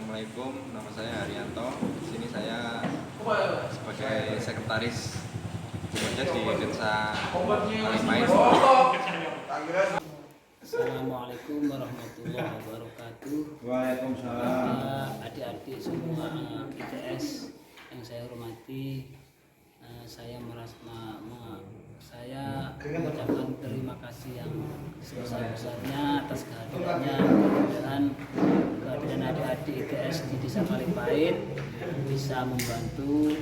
Assalamualaikum, nama saya Haryanto. Di sini saya sebagai sekretaris Bumdes di Desa Kalipait. Assalamualaikum warahmatullahi wabarakatuh. Waalaikumsalam. Adik-adik semua ITS yang saya hormati, saya mengucapkan terima kasih yang sebesar-besarnya atas kehadiran adik-adik ITS di Desa Kalipait, bisa membantu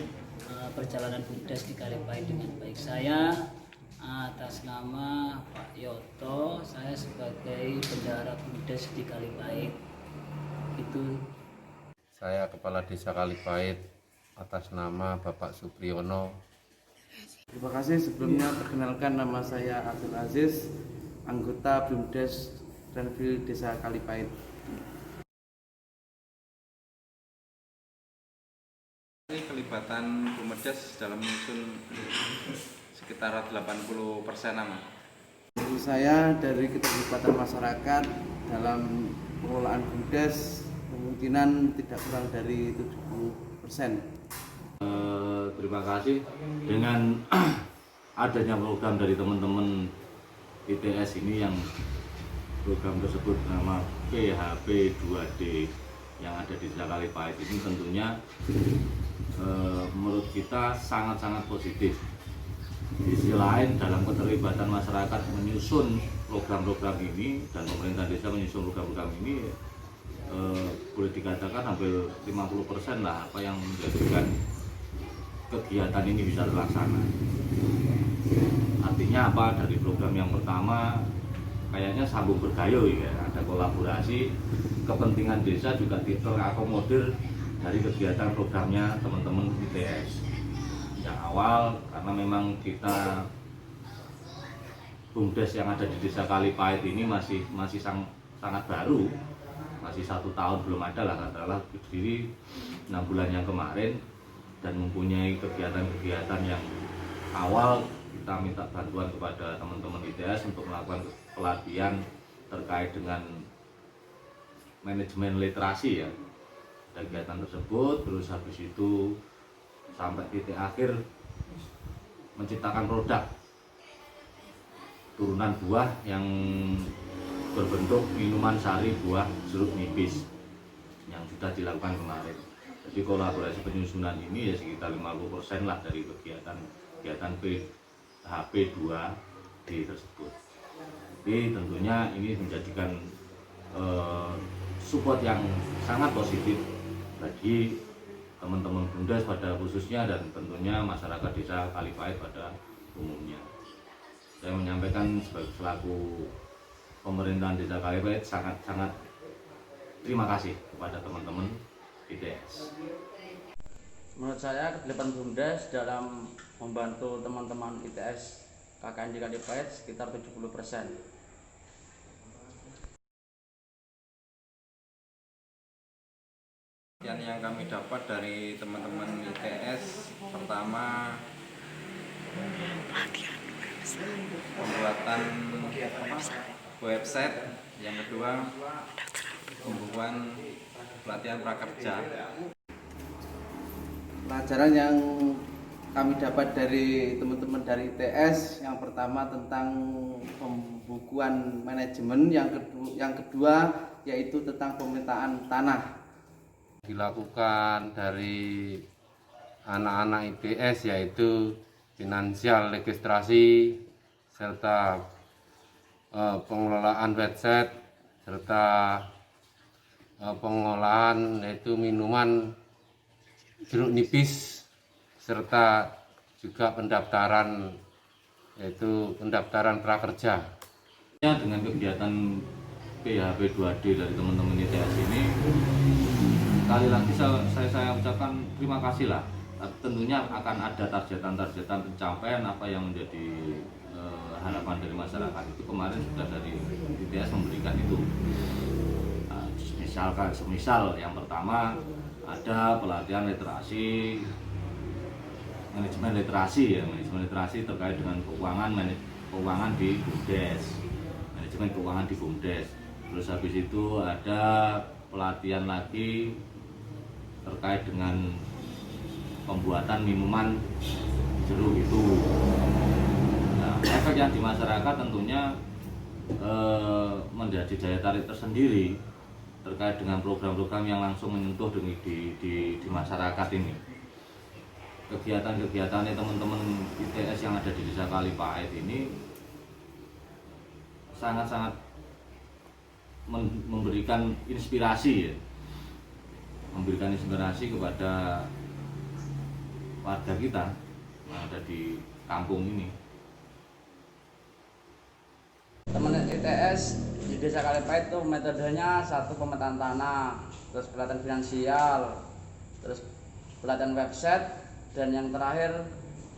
perjalanan Bumdes di Kalipait dengan baik. Saya atas nama Pak Yoto, saya sebagai bendahara Bumdes di Kalipait. Itu. Saya Kepala Desa Kalipait atas nama Bapak Supriyono. Terima kasih. Sebelumnya perkenalkan, nama saya Abdul Aziz, anggota Bumdes Renville Desa Kalipait. Ini kelibatan Bumdes dalam menyusun sekitar 80% nama. Menurut saya dari keterlibatan masyarakat dalam pengelolaan Bumdes kemungkinan tidak kurang dari 70%. Terima kasih dengan adanya program dari teman-teman ITS ini, yang program tersebut nama PHP 2D yang ada di Desa Kalipait ini tentunya menurut kita sangat-sangat positif. Di sisi lain, dalam keterlibatan masyarakat menyusun program-program ini dan pemerintah desa menyusun program-program ini, boleh dikatakan hampir 50% lah apa yang menjadikan kegiatan ini bisa terlaksana. Artinya apa? Dari program yang pertama kayaknya sambung bergayo ya, ada kolaborasi, kepentingan desa juga terakomodir dari kegiatan programnya teman-teman ITS. Yang awal karena memang kita Bumdes yang ada di Desa Kalipait ini masih sangat baru, masih 1 tahun belum ada lah, katakanlah berdiri 6 bulan yang kemarin, dan mempunyai kegiatan-kegiatan yang awal kita minta bantuan kepada teman-teman ITS untuk melakukan pelatihan terkait dengan manajemen literasi ya kegiatan tersebut. Terus habis itu sampai titik akhir menciptakan produk turunan buah yang berbentuk minuman sari buah jeruk nipis yang sudah dilakukan kemarin. Jadi kolaborasi penyusunan ini ya sekitar 50% lah dari kegiatan PHP 2D tersebut. Jadi tentunya ini menjadikan support yang sangat positif bagi teman-teman Bumdes pada khususnya, dan tentunya masyarakat Desa Kalipait pada umumnya. Saya menyampaikan selaku pemerintahan Desa Kalipait sangat terima kasih kepada teman-teman ITS. Menurut saya keterlibatan Bumdes dalam membantu teman-teman ITS KKN di Kalipait sekitar 70%. Yang kami dapat dari teman-teman ITS, pertama pembuatan website, yang kedua pembukuan pelatihan prakerja. Pelajaran yang kami dapat dari teman-teman dari ITS, yang pertama tentang pembukuan manajemen, yang kedua yaitu tentang pemetaan tanah. Dilakukan dari anak-anak ITS yaitu finansial registrasi serta pengelolaan website serta pengolahan yaitu minuman jeruk nipis, serta juga pendaftaran yaitu pendaftaran prakerja. Dengan kegiatan PHP 2D dari teman-teman ITS ini, sekali lagi saya ucapkan terima kasih lah. Tentunya akan ada targetan pencapaian apa yang menjadi harapan dari masyarakat. Itu kemarin sudah dari ITS memberikan itu. Semisal yang pertama ada pelatihan literasi, manajemen literasi terkait dengan keuangan di Bumdes, manajemen keuangan di Bumdes. Terus habis itu ada pelatihan lagi terkait dengan pembuatan minuman jeruk itu. Nah, efek yang di masyarakat tentunya menjadi daya tarik tersendiri terkait dengan program-program yang langsung menyentuh di masyarakat ini. Kegiatan-kegiatannya teman-teman ITS yang ada di Desa Kalipait ini sangat-sangat memberikan inspirasi ya. Memberikan inspirasi kepada warga kita yang ada di kampung ini. Teman ITS di Desa Kalipait itu metodenya satu pemetaan tanah, terus pelatihan finansial, terus pelatihan website, dan yang terakhir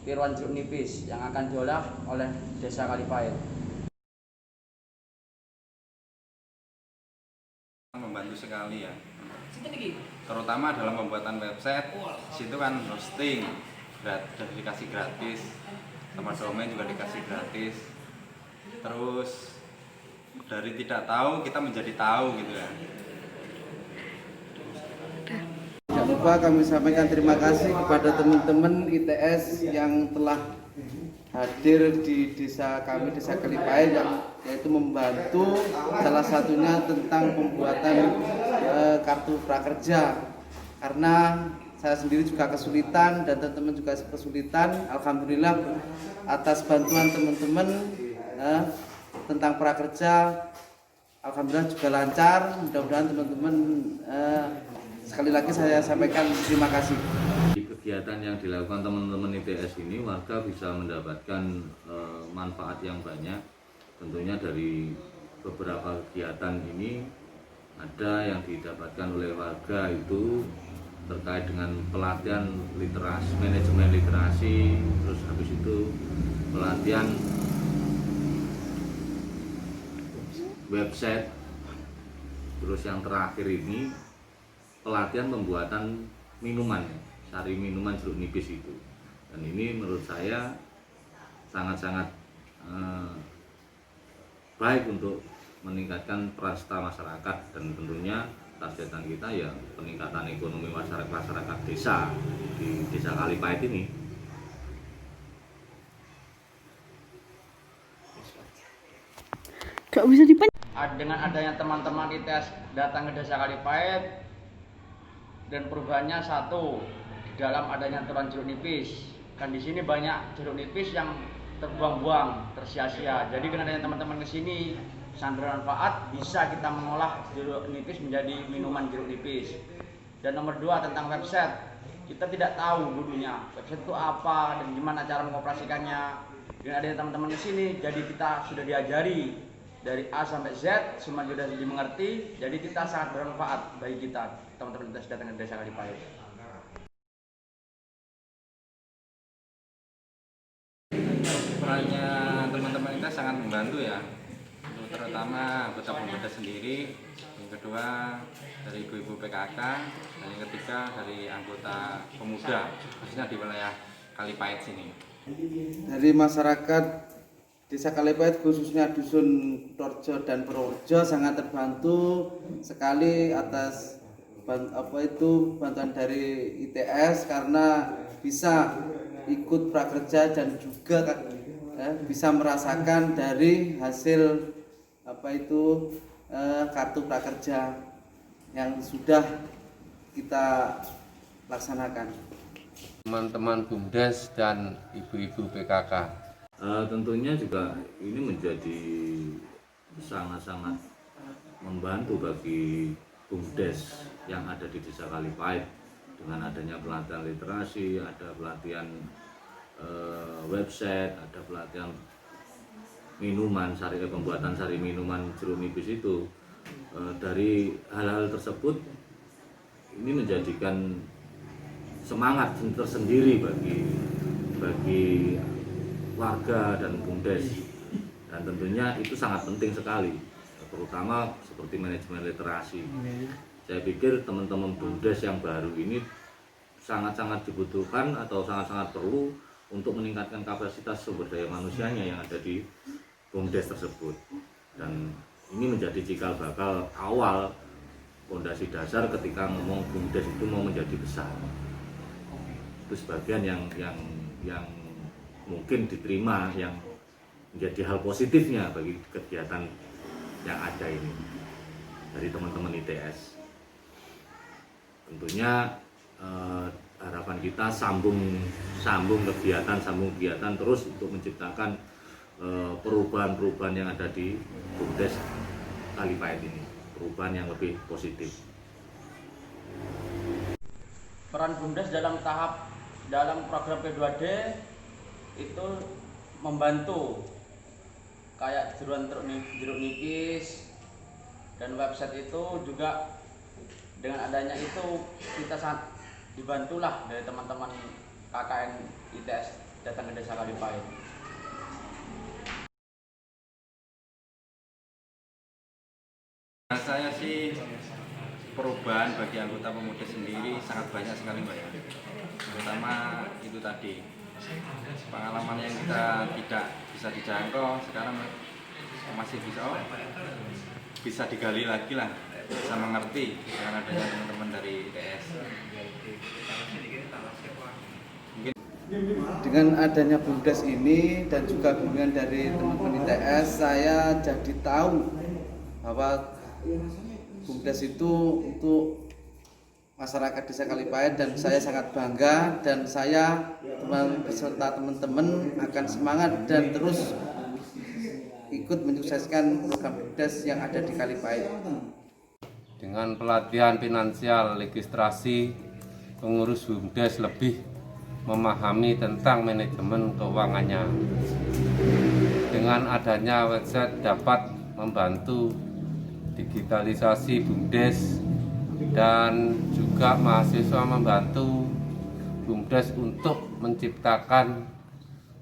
tiruan jeruk nipis yang akan diolah oleh Desa Kalipait. Membantu sekali ya, terutama dalam pembuatan website. Situ kan hosting, dikasih gratis, tempat domain juga dikasih gratis. Terus dari tidak tahu kita menjadi tahu gitu ya. Tidak lupa kami sampaikan terima kasih kepada teman-teman ITS yang telah hadir di desa kami, Desa Kalipait, yang yaitu membantu salah satunya tentang pembuatan kartu prakerja. Karena saya sendiri juga kesulitan dan teman-teman juga kesulitan. Alhamdulillah atas bantuan teman-teman tentang prakerja, alhamdulillah juga lancar. Mudah-mudahan teman-teman sekali lagi saya sampaikan terima kasih. Di kegiatan yang dilakukan teman-teman ITS ini, warga bisa mendapatkan manfaat yang banyak. Tentunya dari beberapa kegiatan ini ada yang didapatkan oleh warga itu terkait dengan pelatihan literasi, manajemen literasi, terus habis itu pelatihan website, terus yang terakhir ini pelatihan pembuatan minuman, sari minuman jeruk nipis itu. Dan ini menurut saya sangat-sangat baik untuk meningkatkan peran serta masyarakat, dan tentunya targetan kita ya peningkatan ekonomi masyarakat desa di Desa Kalipait ini. Dengan adanya teman-teman ITS datang ke Desa Kalipait, dan perubahannya satu, di dalam adanya aturan jeruk nipis. Kan di sini banyak jeruk nipis yang terbuang-buang, tersia-sia. Jadi dengan adanya teman-teman ke sini, sangat bermanfaat, bisa kita mengolah jeruk nipis menjadi minuman jeruk nipis. Dan nomor dua, tentang website. Kita tidak tahu dulunya website itu apa dan gimana cara mengoperasikannya. Dengan adanya teman-teman ke sini, jadi kita sudah diajari dari A sampai Z, semua sudah dimengerti. Jadi kita sangat bermanfaat bagi kita, teman-teman kita datang ke Desa Kalipait. Perannya teman-teman kita sangat membantu ya, terutama anggota pemuda sendiri, yang kedua dari ibu-ibu PKK, dan yang ketiga dari anggota pemuda, khususnya di wilayah Kalipait sini. Dari masyarakat Desa Kalipait, khususnya Dusun Torjo dan Purworejo, sangat terbantu sekali atas bantuan dari ITS, karena bisa ikut prakerja dan juga bisa merasakan dari hasil kartu prakerja yang sudah kita laksanakan. Teman-teman BUMDes dan ibu-ibu PKK. Tentunya juga ini menjadi sangat-sangat membantu bagi BUMDes yang ada di Desa Kalipait, dengan adanya pelatihan literasi, ada pelatihan website, ada pelatihan minuman, pembuatan sari minuman jeruk nipis itu. Dari hal-hal tersebut ini menjadikan semangat tersendiri bagi warga dan BUMDes, dan tentunya itu sangat penting sekali, terutama seperti manajemen literasi. Saya pikir teman-teman BUMDes yang baru ini sangat-sangat dibutuhkan atau sangat-sangat perlu untuk meningkatkan kapasitas sumber daya manusianya yang ada di BUMDes tersebut, dan ini menjadi cikal bakal awal fondasi dasar ketika ngomong BUMDes itu mau menjadi besar. Itu sebagian yang mungkin diterima, yang menjadi hal positifnya bagi kegiatan yang ada ini dari teman-teman ITS. Tentunya harapan kita sambung kegiatan terus untuk menciptakan perubahan-perubahan yang ada di BUMDes Kalipait ini, perubahan yang lebih positif. Peran BUMDes dalam program P2D itu membantu kayak jeruk nipis dan website itu juga. Dengan adanya itu kita sangat dibantulah dari teman-teman KKN ITS datang ke Desa Kalipait. Saya sih perubahan bagi anggota pemuda sendiri sangat banyak sekali Mbak ya. Terutama itu tadi pengalaman yang kita tidak bisa dijangkau sekarang masih bisa digali lagi lah, bisa mengerti dengan adanya teman-teman dari ITS. Mungkin dengan adanya BUMDes ini dan juga bimbingan dari teman-teman ITS, saya jadi tahu bahwa BUMDes itu untuk masyarakat Desa Kalipait, dan saya sangat bangga, dan saya beserta teman-teman akan semangat dan terus ikut menyukseskan program BUMDes yang ada di Kalipait. Dengan pelatihan finansial registrasi, pengurus BUMDes lebih memahami tentang manajemen keuangannya. Dengan adanya website dapat membantu digitalisasi BUMDes, dan juga mahasiswa membantu BUMDes untuk menciptakan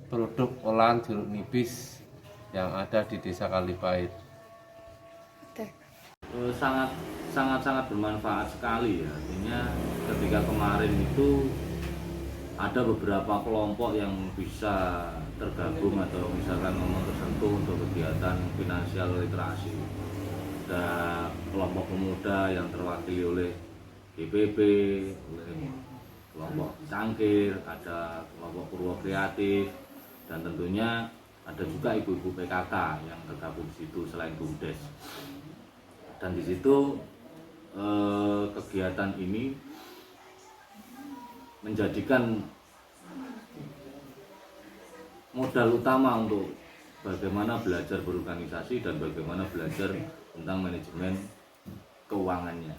produk olahan jeruk nipis yang ada di Desa Kalipait. Sangat bermanfaat sekali ya. Artinya ketika kemarin itu ada beberapa kelompok yang bisa tergabung atau misalkan ngomong tersentuh untuk kegiatan finansial literasi. Ada kelompok pemuda yang terwakili oleh GPB, oleh kelompok Cangkir, ada kelompok Purwo Kreatif, dan tentunya ada juga ibu-ibu PKK yang tergabung di situ selain BUMDes. Dan di situ kegiatan ini menjadikan modal utama untuk bagaimana belajar berorganisasi dan bagaimana belajar tentang manajemen keuangannya.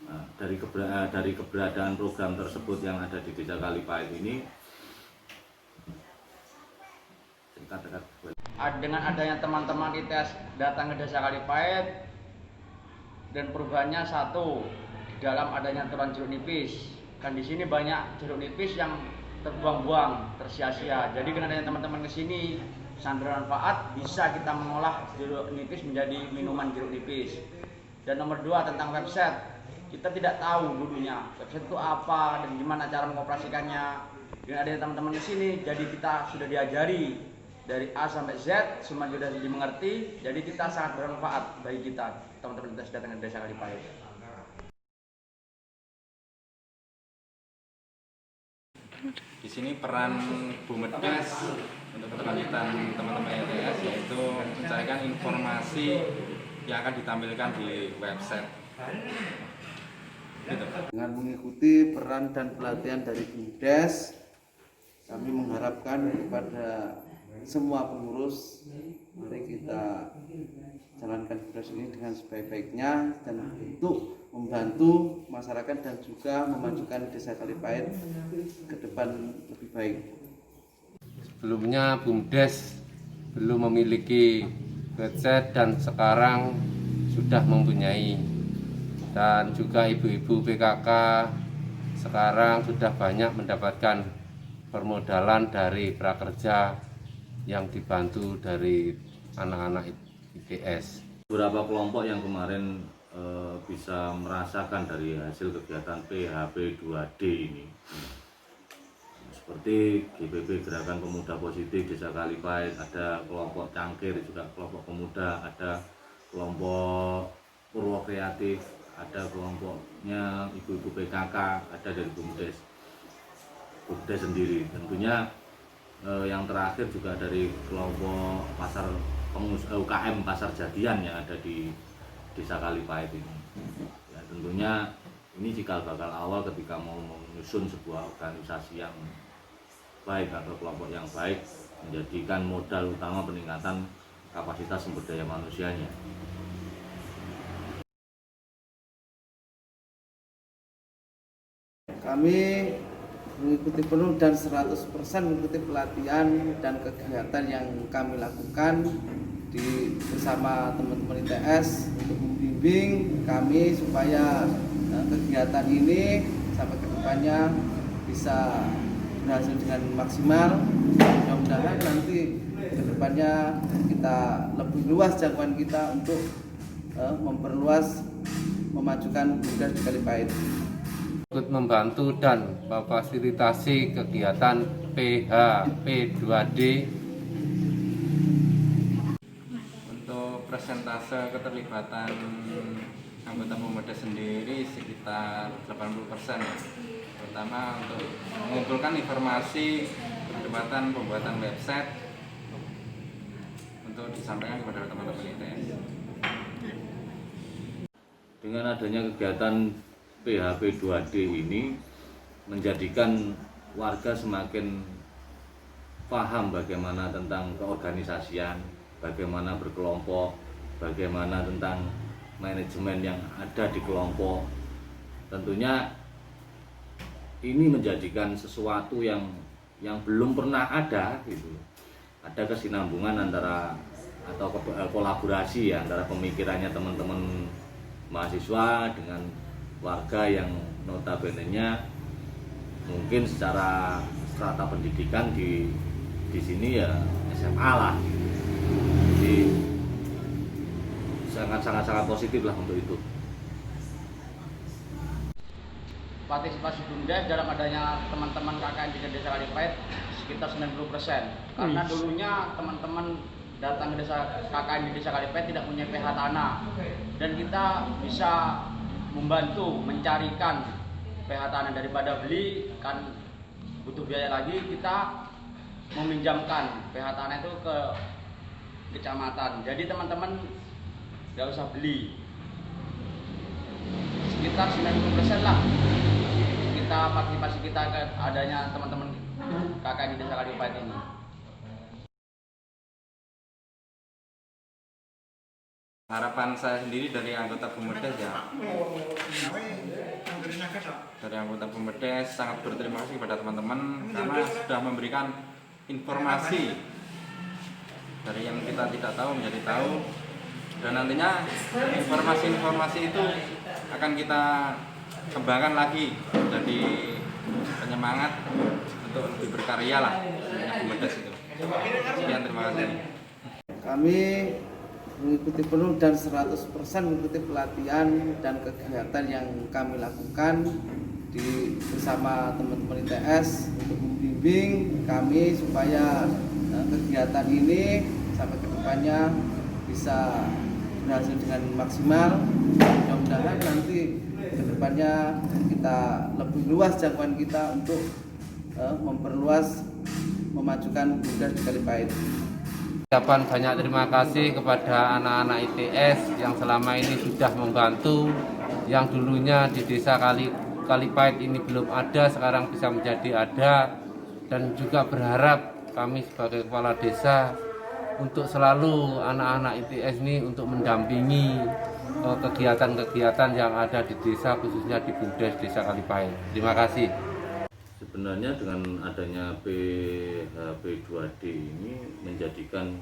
Nah, dari keberadaan program tersebut yang ada di Desa Kalipait ini, dengan adanya teman-teman ITS datang ke Desa Kalipait dan perubahannya satu, di dalam adanya aturan jeruk nipis. Kan di sini banyak jeruk nipis yang terbuang-buang, tersia-sia. Jadi dengan adanya teman-teman ke sini sangat bermanfaat, bisa kita mengolah jeruk nipis menjadi minuman jeruk nipis. Dan nomor dua, tentang website. Kita tidak tahu dulunya website itu apa dan gimana cara mengoperasikannya. Dengan adanya teman-teman ke sini, jadi kita sudah diajari dari A sampai Z, semua sudah dimengerti. Jadi kita sangat bermanfaat bagi kita, teman-teman ITS datang ke Desa Kalipait. di sini peran BUMDes untuk keberlanjutan teman-teman ITS yaitu mencarikan informasi yang akan ditampilkan di website. Gitu. Dengan mengikuti peran dan pelatihan dari BUMDes, kami mengharapkan kepada semua pengurus, mari kita jalankan BUMDes ini dengan sebaik-baiknya dan untuk membantu masyarakat dan juga memajukan Desa Kalipait ke depan lebih baik. Sebelumnya BUMDes belum memiliki website dan sekarang sudah mempunyai, dan juga ibu-ibu PKK sekarang sudah banyak mendapatkan permodalan dari prakerja yang dibantu dari anak-anak ITS. Beberapa kelompok yang kemarin bisa merasakan dari hasil kegiatan PHP 2D ini, seperti GPB Gerakan Pemuda Positif Desa Kalipait, ada kelompok Cangkir juga kelompok pemuda, ada kelompok Purwo Kreatif, ada kelompoknya ibu-ibu PKK, ada dari BUMDes sendiri. Tentunya yang terakhir juga dari kelompok UKM Pasar Jadian yang ada di Desa Kalipait ini. Ya, tentunya ini cikal bakal awal ketika mau menyusun sebuah organisasi yang baik atau kelompok yang baik, menjadikan modal utama peningkatan kapasitas sumber daya manusianya. Kami mengikuti penuh dan 100% mengikuti pelatihan dan kegiatan yang kami lakukan bersama teman-teman ITS untuk membimbing kami supaya kegiatan ini sampai ke depannya bisa berhasil dengan maksimal. Mudah-mudahan nanti ke depannya kita lebih luas jangkauan kita untuk memperluas, memajukan BUMDes di Kalipait. Ikut membantu dan memfasilitasi kegiatan PHP2D. Untuk persentase keterlibatan anggota BUMDes sendiri sekitar 80%, terutama untuk mengumpulkan informasi percepatan pembuatan website untuk disampaikan kepada teman-teman ITS. Dengan adanya kegiatan PHP2D ini menjadikan warga semakin paham bagaimana tentang keorganisasian, bagaimana berkelompok, bagaimana tentang manajemen yang ada di kelompok. Tentunya ini menjadikan sesuatu yang belum pernah ada gitu. Ada kesinambungan antara atau kolaborasi ya, antara pemikirannya teman-teman mahasiswa dengan warga yang notabene-nya mungkin secara strata pendidikan di sini ya SMA lah. Jadi sangat positif lah untuk itu. Partisipasi BUMDes dalam adanya teman-teman KKN di Desa Kalipait sekitar 90%. Karena dulunya teman-teman datang ke desa KKN di Desa Kalipait tidak punya PH tanah, dan kita bisa membantu mencarikan PH tanah. Daripada beli kan butuh biaya lagi, kita meminjamkan PH tanah itu ke kecamatan. Jadi teman-teman nggak usah beli. Sekitar 90% lah kita partisipasi kita ke adanya teman-teman KKN di Desa Kalipait ini. Harapan saya sendiri dari anggota BUMDes ya, dari anggota BUMDes sangat berterima kasih kepada teman-teman karena sudah memberikan informasi dari yang kita tidak tahu menjadi tahu, dan nantinya informasi-informasi itu akan kita kembangkan lagi jadi penyemangat untuk lebih berkarya lah BUMDes itu. Sekian, terima kasih. Kami mengikuti penuh dan 100% mengikuti pelatihan dan kegiatan yang kami lakukan bersama teman-teman ITS untuk membimbing kami supaya kegiatan ini sampai ke depannya bisa berhasil dengan maksimal. Mudah-mudahan nanti ke depannya kita lebih luas jangkauan kita untuk memperluas, memajukan BUMDes di Kalipait. Ucapan banyak terima kasih kepada anak-anak ITS yang selama ini sudah membantu, yang dulunya di Desa Kalipait ini belum ada, sekarang bisa menjadi ada, dan juga berharap kami sebagai kepala desa untuk selalu anak-anak ITS ini untuk mendampingi kegiatan-kegiatan yang ada di desa, khususnya di BUMDes Desa Kalipait. Terima kasih. Sebenarnya dengan adanya PHP2D ini menjadikan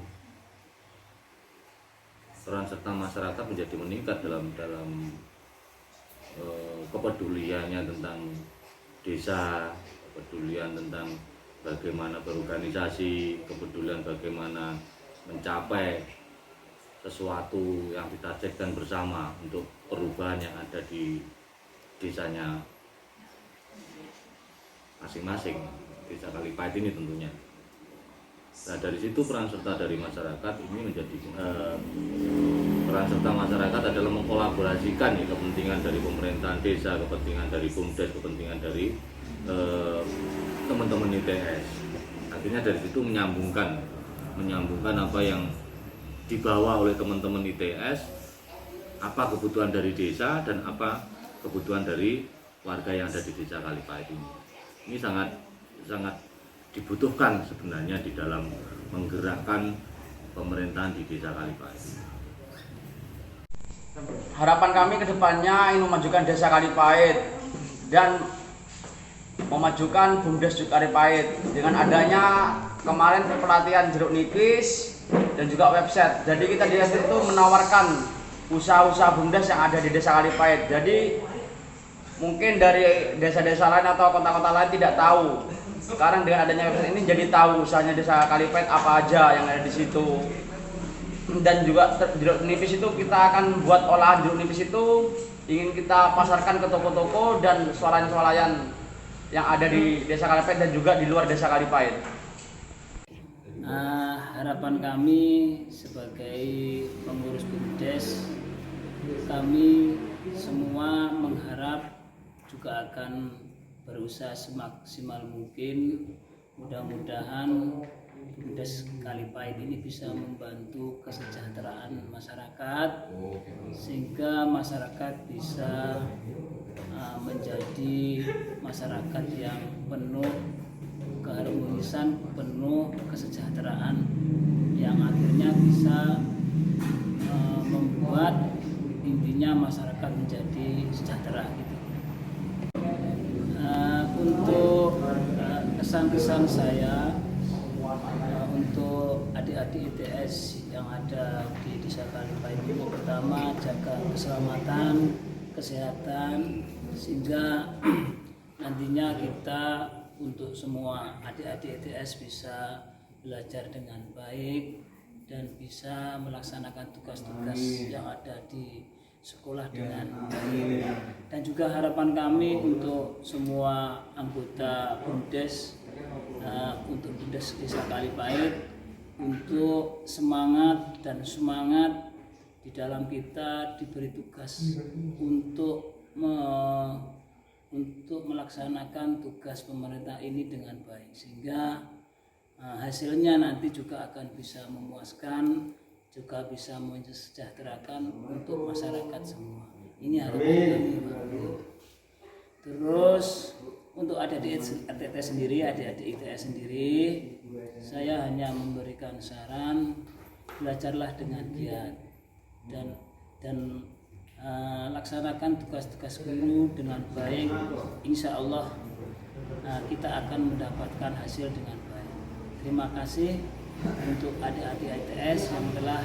peran serta masyarakat menjadi meningkat dalam kepeduliannya tentang desa, kepedulian tentang bagaimana berorganisasi, kepedulian bagaimana mencapai sesuatu yang ditargetkan bersama untuk perubahan yang ada di desanya masing-masing, Desa Kalipait ini tentunya. Nah, dari situ peran serta dari masyarakat ini menjadi peran serta masyarakat adalah mengkolaborasikan ya, kepentingan dari pemerintahan desa, kepentingan dari BUMDes, kepentingan dari teman-teman ITS. Akhirnya dari situ menyambungkan apa yang dibawa oleh teman-teman ITS, apa kebutuhan dari desa dan apa kebutuhan dari warga yang ada di desa Kalipait ini. Ini sangat dibutuhkan sebenarnya di dalam menggerakkan pemerintahan di desa Kalipait. Harapan kami ke depannya ingin memajukan desa Kalipait dan memajukan BUMDes Kalipait dengan adanya kemarin pelatihan jeruk nipis dan juga website. Jadi kita di desa itu menawarkan usaha-usaha BUMDes yang ada di desa Kalipait. Jadi mungkin dari desa-desa lain atau kota-kota lain tidak tahu. Sekarang dengan adanya website ini jadi tahu usahanya desa Kalipait apa aja yang ada di situ. Dan juga jeruk nipis itu kita akan buat olahan jeruk nipis itu ingin kita pasarkan ke toko-toko dan swalayan-swalayan yang ada di desa Kalipait dan juga di luar desa Kalipait. Harapan kami sebagai pengurus BUMDes, kami semua mengharap juga akan berusaha semaksimal mungkin. Mudah-mudahan BUMDes Kalipait ini bisa membantu kesejahteraan masyarakat sehingga masyarakat bisa menjadi masyarakat yang penuh keharmonisan, penuh kesejahteraan yang akhirnya bisa membuat intinya masyarakat menjadi sejahtera gitu. Untuk kesan-kesan saya untuk adik-adik ITS yang ada di desa Kalipait ini, pertama jaga keselamatan, kesehatan sehingga nantinya kita untuk semua adik-adik ITS bisa belajar dengan baik dan bisa melaksanakan tugas-tugas yang ada di sekolah dengan baik. Dan juga harapan kami untuk semua anggota BUMDes, untuk BUMDes Desa Kalipait, untuk semangat di dalam kita diberi tugas untuk melaksanakan tugas pemerintah ini dengan baik sehingga hasilnya nanti juga akan bisa memuaskan, juga bisa mensejahterakan untuk masyarakat semua. Ini harapan kami. Terus untuk adik-adik sendiri, adik-adik ITS sendiri, saya hanya memberikan saran, belajarlah dengan giat dan laksanakan tugas-tugas guru dengan baik. Insya Allah kita akan mendapatkan hasil dengan baik. Terima kasih untuk adik-adik ITS yang telah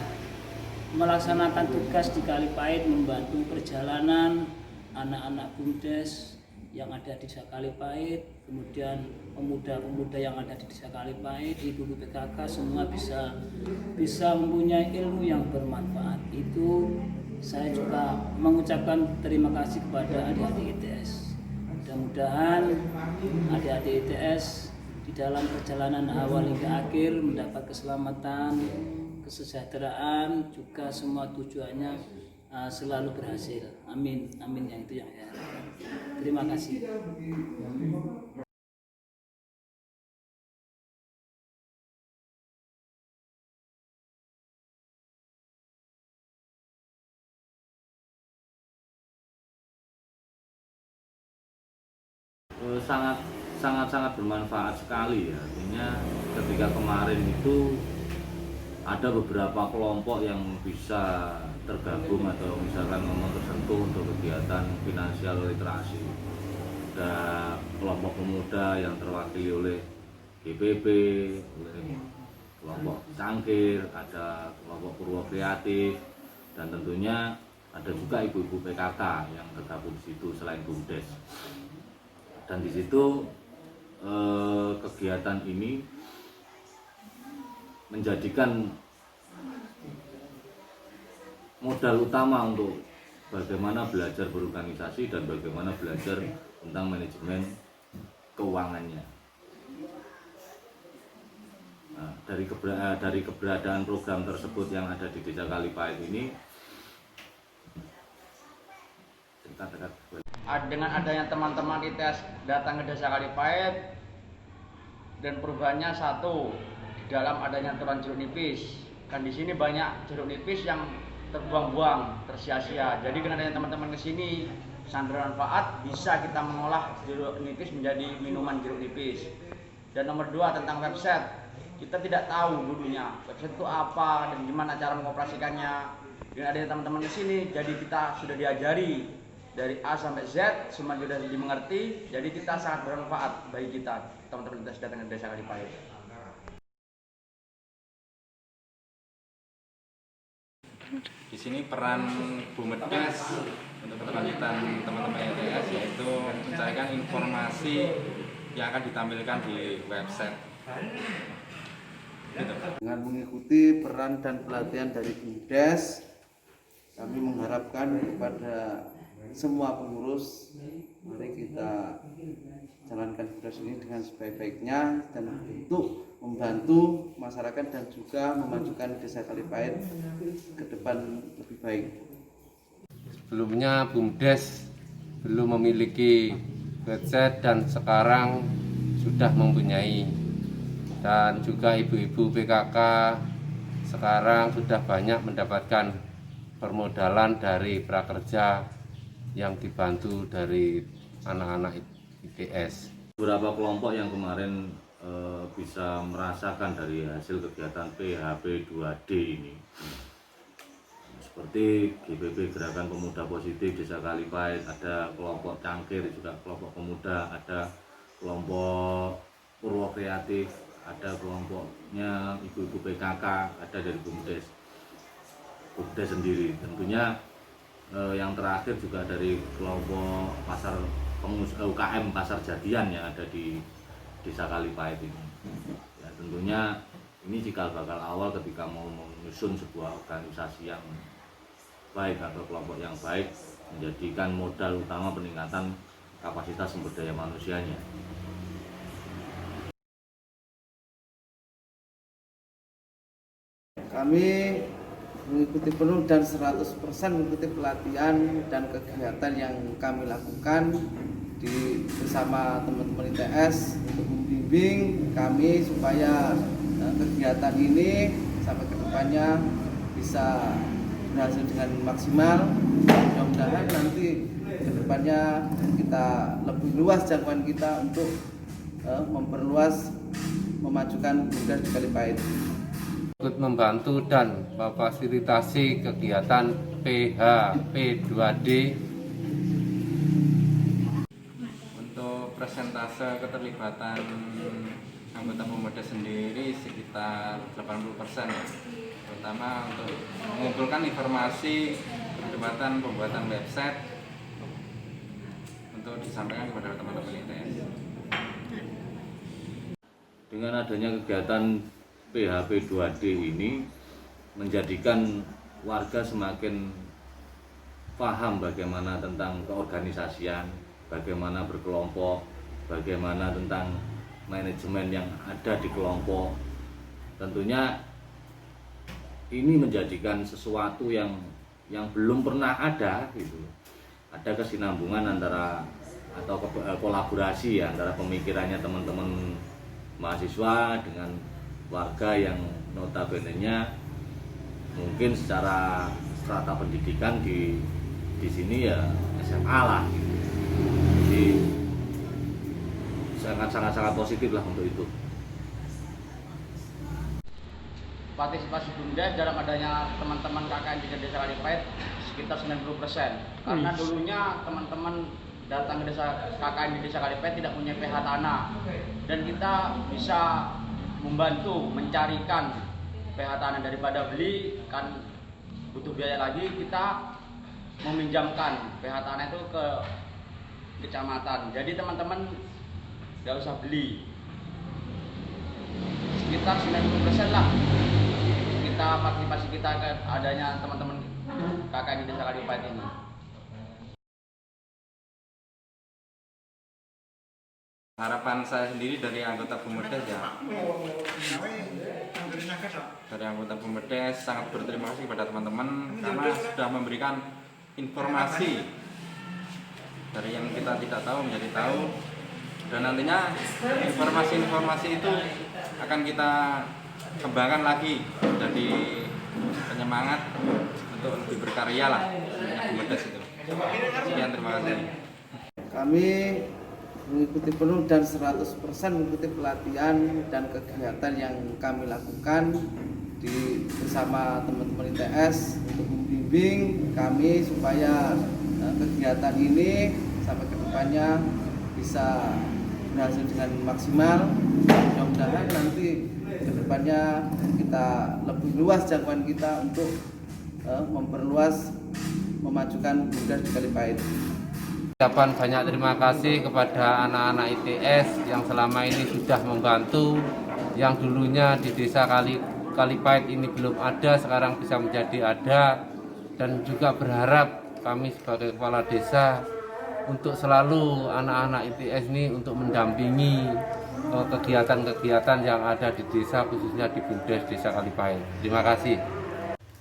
melaksanakan tugas di Kalipait, membantu perjalanan anak-anak BUMDes yang ada di desa Kalipait, kemudian pemuda-pemuda yang ada di desa Kalipait, ibu-ibu PKK semua bisa mempunyai ilmu yang bermanfaat. Itu saya juga mengucapkan terima kasih kepada adik-adik ITS. Mudah-mudahan adik-adik ITS di dalam perjalanan awal hingga akhir mendapat keselamatan, kesejahteraan, juga semua tujuannya selalu berhasil. Amin, amin yang itu yang saya harapkan. Terima kasih. Sangat bermanfaat sekali ya. Artinya ketika kemarin itu ada beberapa kelompok yang bisa tergabung atau misalkan memang tersentuh untuk kegiatan finansial literasi. Ada kelompok pemuda yang terwakili oleh GPB, oleh kelompok Cangkir, ada kelompok Purwo Kreatif, dan tentunya ada juga ibu-ibu PKK yang tergabung di situ selain BUMDes. Dan di situ kegiatan ini menjadikan modal utama untuk bagaimana belajar berorganisasi dan bagaimana belajar tentang manajemen keuangannya. Nah, dari keberadaan program tersebut yang ada di Desa Kalipait ini katakan. Dengan adanya teman-teman ITS datang ke Desa Kalipait dan perubahannya satu, di dalam adanya aturan jeruk nipis. Kan di sini banyak jeruk nipis yang terbuang-buang, tersia-sia. Jadi dengan adanya teman-teman ke sini sangat bermanfaat, bisa kita mengolah jeruk nipis menjadi minuman jeruk nipis. Dan nomor dua tentang website, kita tidak tahu dulunya website itu apa dan gimana cara mengoperasikannya. Dengan adanya teman-teman ke sini, jadi kita sudah diajari dari A sampai Z, semua sudah dimengerti. Jadi kita sangat bermanfaat bagi kita, teman-teman kita datang ke Desa Kalipait. Di sini peran Bumdes untuk keterlanjutan teman-teman ITS yaitu mencarikan informasi yang akan ditampilkan di website. Gitu. Dengan mengikuti peran dan pelatihan dari Bumdes, kami mengharapkan kepada semua pengurus, mari kita jalankan Bumdes ini dengan sebaik-baiknya dan untuk membantu masyarakat dan juga memajukan Desa Kalipait ke depan lebih baik. Sebelumnya Bumdes belum memiliki website dan sekarang sudah mempunyai, dan juga ibu-ibu PKK sekarang sudah banyak mendapatkan permodalan dari prakerja yang dibantu dari anak-anak ITS. Beberapa kelompok yang kemarin bisa merasakan dari hasil kegiatan PHP 2D ini, seperti GPP Gerakan Pemuda Positif Desa Kalipait, ada kelompok Cangkir juga kelompok pemuda, ada kelompok Purwo Kreatif, ada kelompoknya ibu-ibu PKK, ada dari Bumdes sendiri. Tentunya yang terakhir juga dari kelompok pasar UKM Pasar Jadian yang ada di Desa Kalipait ini. Ya, tentunya ini cikal bakal awal ketika mau menyusun sebuah organisasi yang baik atau kelompok yang baik, menjadikan modal utama peningkatan kapasitas sumber daya manusianya. Kami mengikuti penuh dan 100% mengikuti pelatihan dan kegiatan yang kami lakukan bersama teman-teman ITS untuk membimbing kami supaya kegiatan ini sampai ke depannya bisa berhasil dengan maksimal. Mudah-mudahan nanti ke depannya kita lebih luas jangkauan kita untuk memperluas, memajukan Bumdes di Kalipait. Ikut membantu dan memfasilitasi kegiatan PHP 2D. Untuk persentase keterlibatan anggota Bumdes sendiri sekitar 80% ya. Terutama untuk mengumpulkan informasi keterlibatan pembuatan website untuk disampaikan kepada teman-teman ITS. Dengan adanya kegiatan PHP 2D ini menjadikan warga semakin paham bagaimana tentang keorganisasian, bagaimana berkelompok, bagaimana tentang manajemen yang ada di kelompok. Tentunya ini menjadikan sesuatu yang belum pernah ada gitu. Ada kesinambungan antara atau kolaborasi ya, antara pemikirannya teman-teman mahasiswa dengan warga yang notabene-nya mungkin secara strata pendidikan di sini ya SMA lah gitu. Jadi sangat positif lah untuk itu. Partisipasi Bumdes dalam adanya teman-teman KKN di Desa Kalipait sekitar 90%. Karena dulunya teman-teman datang ke desa KKN di Desa Kalipait tidak punya PH tanah, dan kita bisa membantu mencarikan PH tanah. Daripada beli kan butuh biaya lagi, kita meminjamkan PH tanah itu ke kecamatan. Jadi teman-teman nggak usah beli, sekitar 90% lah kita partisipasi kita ke adanya teman-teman KKN di Desa Kalipait ini. Harapan saya sendiri dari anggota Bumdes ya, dari anggota Bumdes sangat berterima kasih kepada teman-teman karena sudah memberikan informasi dari yang kita tidak tahu menjadi tahu, dan nantinya informasi-informasi itu akan kita kembangkan lagi jadi penyemangat untuk lebih berkarya lah BUMDes itu. Sekian, terima kasih. Kami mengikuti penuh dan 100% mengikuti pelatihan dan kegiatan yang kami lakukan bersama teman-teman ITS untuk membimbing kami supaya kegiatan ini sampai ke depannya bisa berhasil dengan maksimal. Mudah-mudahan nanti ke depannya kita lebih luas jangkauan kita untuk memperluas, memajukan BUMDes di Kalipait. Ucapan banyak terima kasih kepada anak-anak ITS yang selama ini sudah membantu, yang dulunya di desa Kalipait ini belum ada, sekarang bisa menjadi ada, dan juga berharap kami sebagai kepala desa untuk selalu anak-anak ITS ini untuk mendampingi kegiatan-kegiatan yang ada di desa, khususnya di BUMDes Desa Kalipait. Terima kasih.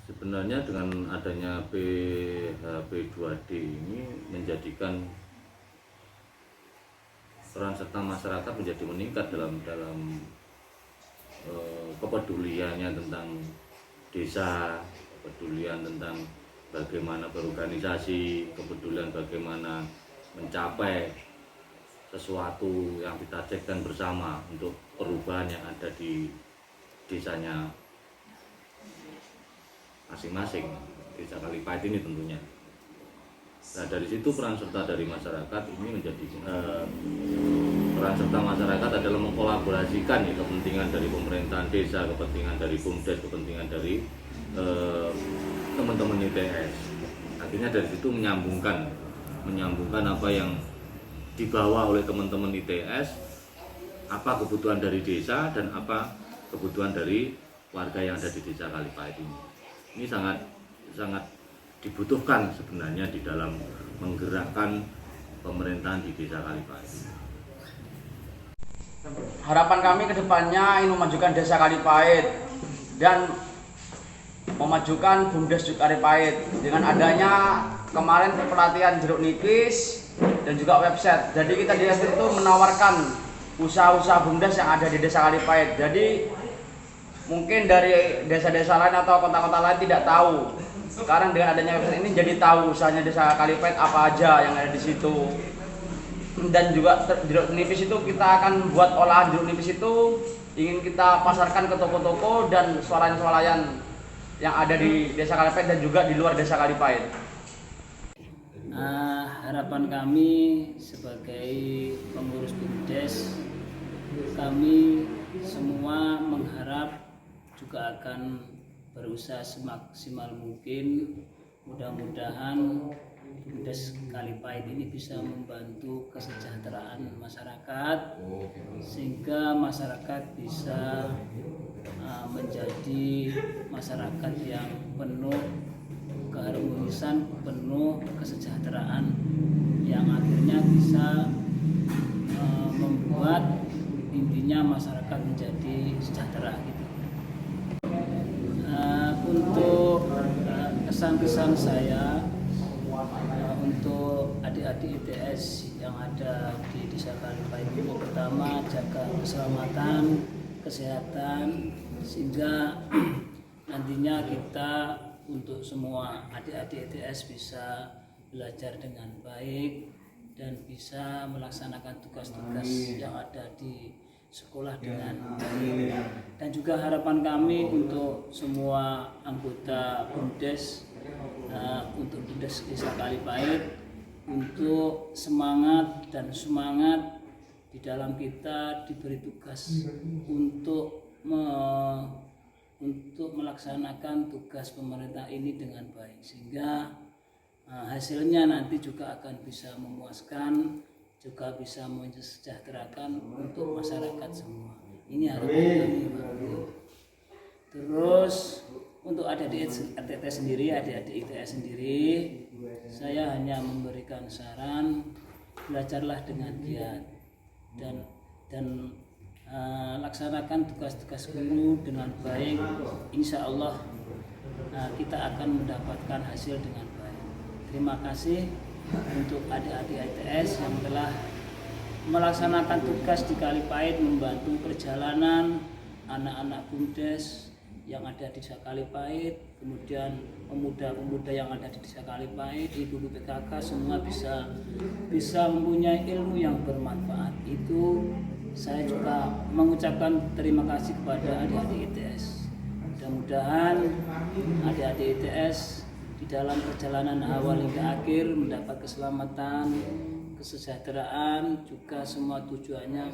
Sebenarnya dengan adanya PHP2D ini menjadikan peran serta masyarakat menjadi meningkat dalam kepeduliannya tentang desa, kepedulian tentang bagaimana berorganisasi, kepedulian bagaimana mencapai sesuatu yang kita cekkan bersama untuk perubahan yang ada di desanya masing-masing, desa Kalipait ini tentunya. Nah, dari situ peran serta dari masyarakat ini menjadi peran serta masyarakat adalah mengkolaborasikan ya, kepentingan dari pemerintahan desa, kepentingan dari BUMDes, kepentingan dari teman-teman ITS. Akhirnya dari situ menyambungkan apa yang dibawa oleh teman-teman ITS, apa kebutuhan dari desa dan apa kebutuhan dari warga yang ada di desa Kalipait ini. Ini sangat dibutuhkan sebenarnya di dalam menggerakkan pemerintahan di desa Kalipait. Harapan kami ke depannya ingin memajukan desa Kalipait dan memajukan BUMDes Kalipait dengan adanya kemarin pelatihan jeruk nipis dan juga website. Jadi kita di desa itu menawarkan usaha-usaha BUMDes yang ada di desa Kalipait. Jadi mungkin dari desa-desa lain atau kota-kota lain tidak tahu. Sekarang dengan adanya website ini jadi tahu usahanya desa Kalipait apa aja yang ada di situ. Dan juga jeruk nipis itu kita akan buat olahan jeruk nipis itu ingin kita pasarkan ke toko-toko dan swalayan-swalayan yang ada di desa Kalipait dan juga di luar desa Kalipait. Harapan kami sebagai pengurus BUMDes, kami semua mengharap juga akan berusaha semaksimal mungkin. Mudah-mudahan BUMDes Kalipait ini bisa membantu kesejahteraan masyarakat sehingga masyarakat bisa menjadi masyarakat yang penuh keharmonisan, penuh kesejahteraan, yang akhirnya bisa membuat intinya masyarakat menjadi sejahtera gitu. Untuk kesan-kesan saya untuk adik-adik ITS yang ada di desa Kalipait ini, pertama jaga keselamatan, kesehatan, sehingga nantinya kita untuk semua adik-adik ITS bisa belajar dengan baik dan bisa melaksanakan tugas-tugas yang ada di sekolah dengan baik. Dan juga harapan kami untuk semua anggota BUMDes, untuk BUMDes Desa Kalipait, untuk semangat di dalam kita diberi tugas untuk melaksanakan tugas pemerintah ini dengan baik, sehingga hasilnya nanti juga akan bisa memuaskan, juga bisa mensejahterakan untuk masyarakat semua. Ini harapan kami, Pak. Terus untuk adik-adik ITS sendiri, saya hanya memberikan saran, belajarlah dengan giat dan laksanakan tugas-tugas guru dengan baik. Insya Allah kita akan mendapatkan hasil dengan baik. Terima kasih. untuk adik-adik ITS yang telah melaksanakan tugas di Kalipait, membantu perjalanan anak-anak BUMDes yang ada di desa Kalipait, kemudian pemuda-pemuda yang ada di desa Kalipait, ibu-ibu PKK semua bisa mempunyai ilmu yang bermanfaat. Itu saya juga mengucapkan terima kasih kepada adik-adik ITS. Mudah-mudahan adik-adik ITS di dalam perjalanan awal hingga akhir mendapat keselamatan, kesejahteraan, juga semua tujuannya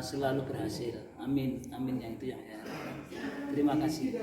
selalu berhasil. Amin, amin, yang itu yang saya harapkan. Terima kasih.